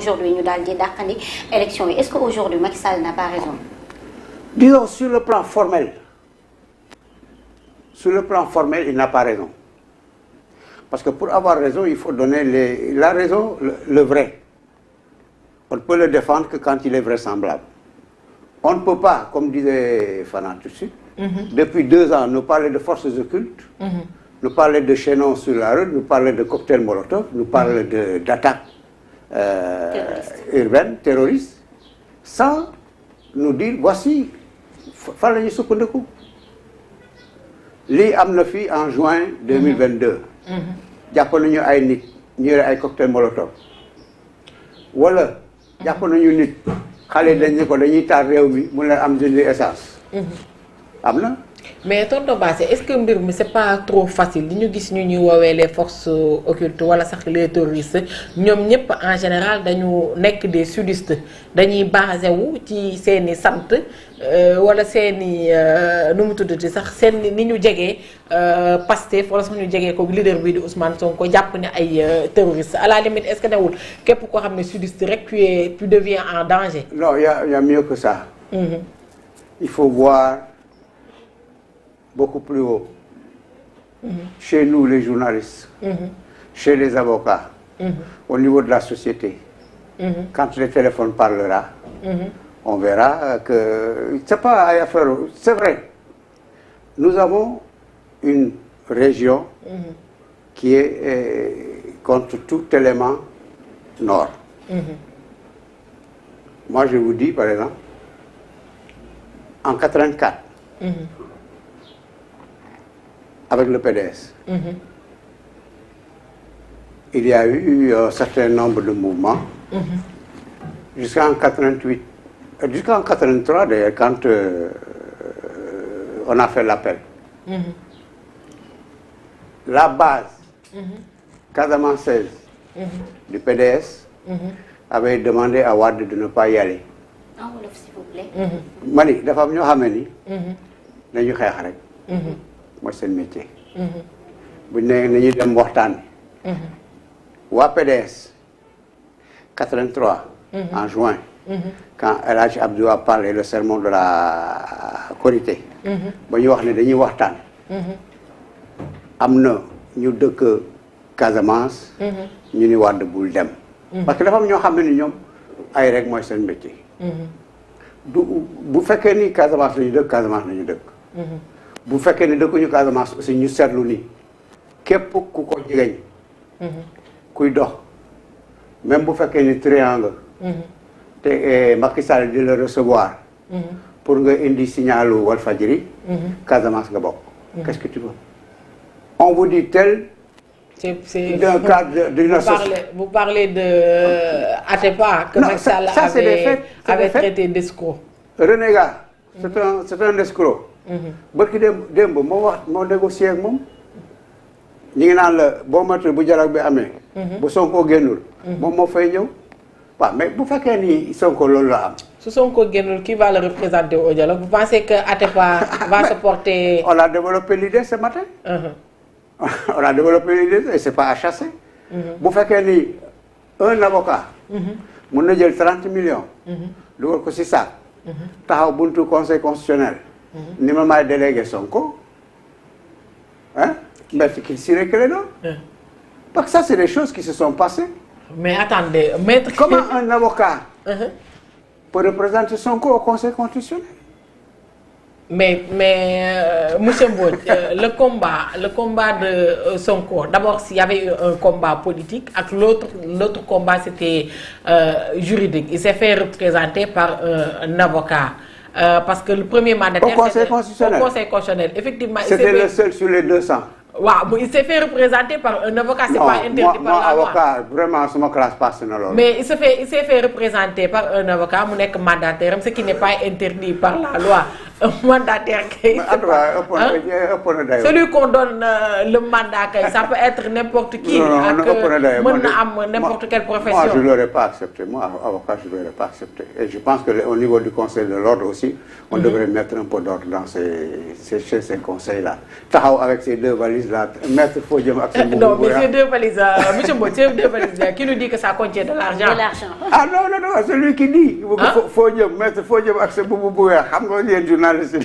aujourd'hui ñu daal di dàqandi élection yi est-ce que aujourd'hui Macky Sall n'a pas raison? Disons sur le plan formel il n'a pas raison parce que pour avoir raison il faut donner la raison le vrai. On ne peut le défendre que quand il est vraisemblable. On ne peut pas, comme disait Fana tout de suite, depuis 2 ans, nous parler de forces occultes, nous parler de chaînons sur la rue, nous parler de cocktails Molotov, nous parler d'attaques urbaines, terroristes, sans nous dire, voici, fan la ñuy sukkandiku. Lii am na fi en juin 2022. jàpp nañu ay nit ñu yore ay cocktails Molotov. wala jàpp nañu nit xale dañ ne ko dañuy taal réew mi mu leen am jëndi essence. am na. mais tonton Bassé est-ce que mbir mi c'est pas trop facile li ñu gis ñu ñuy woowee les forces occultes wala sax les terroristes ñoom ñëpp en général dañu nekk des sudistes dañuy basé wu ci seeni sant wala seeni nu mu tuddati sax seen ni ñu jegee Pastef wala sax ñu jegee ko leader bi di Ousmane Sonko jàpp ne ay terroristes à la limite est-ce que newul képp koo xam ne sudiste rek tu deviens en danger. non y a mieux que ça. Il faut voir beaucoup plus haut. Chez nous les journalistes, chez les avocats, au niveau de la société. Quand le téléphone parlera, on verra que c'est pas à faire. C'est vrai. Nous avons une région qui est contre tout élément nord. Moi je vous dis par exemple, en 84. Avec le PDS. Il y a eu un certain nombre de mouvements. Jusqu'en 88, jusqu'en 83 d'ailleurs, quand on a fait l'appel. La base casamançaise du PDS avait demandé à Wade de ne pas y aller. En wolof s'il vous plaît. Mani dafa am ñoo xam ne ni dañu xeex rek. mooy seen métier. bu ñu nee nañu dem waxtaan. waa PDS 83. En juin. quand El Hadj Abdou a parlé le sermon de la Korité. ba ñu wax ne dañuy waxtaan. am na ñu dëkk Casamance. ñu ni Wade bul dem. parce que dafa am ñoo xam ne ni ñoom ay rek mooy seen métier. bu fekkee ni Casamance la ñu dëkk Casamance la ñu dëkk. bu fekkee ne dëkkuñu Casamance aussi ñu seetlu ni képp ku ko jegeñ kuy dox même bu fekkee ni triangle te Macky Sall di la recevoir pour nga indi signalu Walfadjri Casamance nga bokk. Qu'est-ce que tu veux? On vous dit tel d'un cadre d'une société. Vous parlez de Atepa que Macky Sall avait traité d'escroc. Renégat, c'est un escroc. Barki démb moo négocié ak moom ñi ngi naan la boo matul bu dialogue bi amee. bu Sonko génnul. moom moo fay ñëw. waaw mais bu fekkee ni Sonko loolu la am. su Sonko génnul qui va le représenter au dialogue? Vous pensez que Atepa va se porter? On a développé l'idée ce matin. On a développé l'idée et c'est pas à chasser. bu fekkee ni un avocat. mun na jël 30 millions. dugal ko si saak. taxaw buntu conseil constitutionnel. ni ma maay délégué Sonko. Hein? Maître Ciré Clédor. Parce que ça c'est des choses qui se sont passées. Mais attendez, maître. Comment un avocat peut représenter Sonko au conseil constitutionnel? Mais monsieur Mbodj, le combat de Sonko, d'abord s'il y avait eu un combat politique, et l'autre combat c'était juridique. Il s'est fait représenter par un avocat. Parce que le premier mandataire au conseil constitutionnel, effectivement. C'était le seul sur les 200. Waaw, il s'est fait représenter par un avocat, c'est pas interdit par la loi. Avocat, vraiment, c'est ma classe personnelle. Mais il s'est fait représenter par un avocat, mu nekk mandataire, ce qui n'est pas interdit par la loi. mandataire kay. Celui qu'on donne le mandat kay, ça peut être n'importe qui. N'importe quelle profession. Moi, je ne l'aurais pas accepté. Moi, avocat, je ne l'aurais pas accepté. Et je pense qu'au niveau du Conseil de l'ordre aussi, on devrait mettre un peu d'ordre dans ces conseils-là. Tahaou avec ces deux valises-là, mettre Fodjem avec non, mais ces deux valises, M. Mbottier, deux valises, qui nous dit que ça contient de l'argent? De l'argent. Ah non, c'est lui qui dit. Fodjem, mettre Fodjem avec ce boubou. Xam nga yéen journaliste yi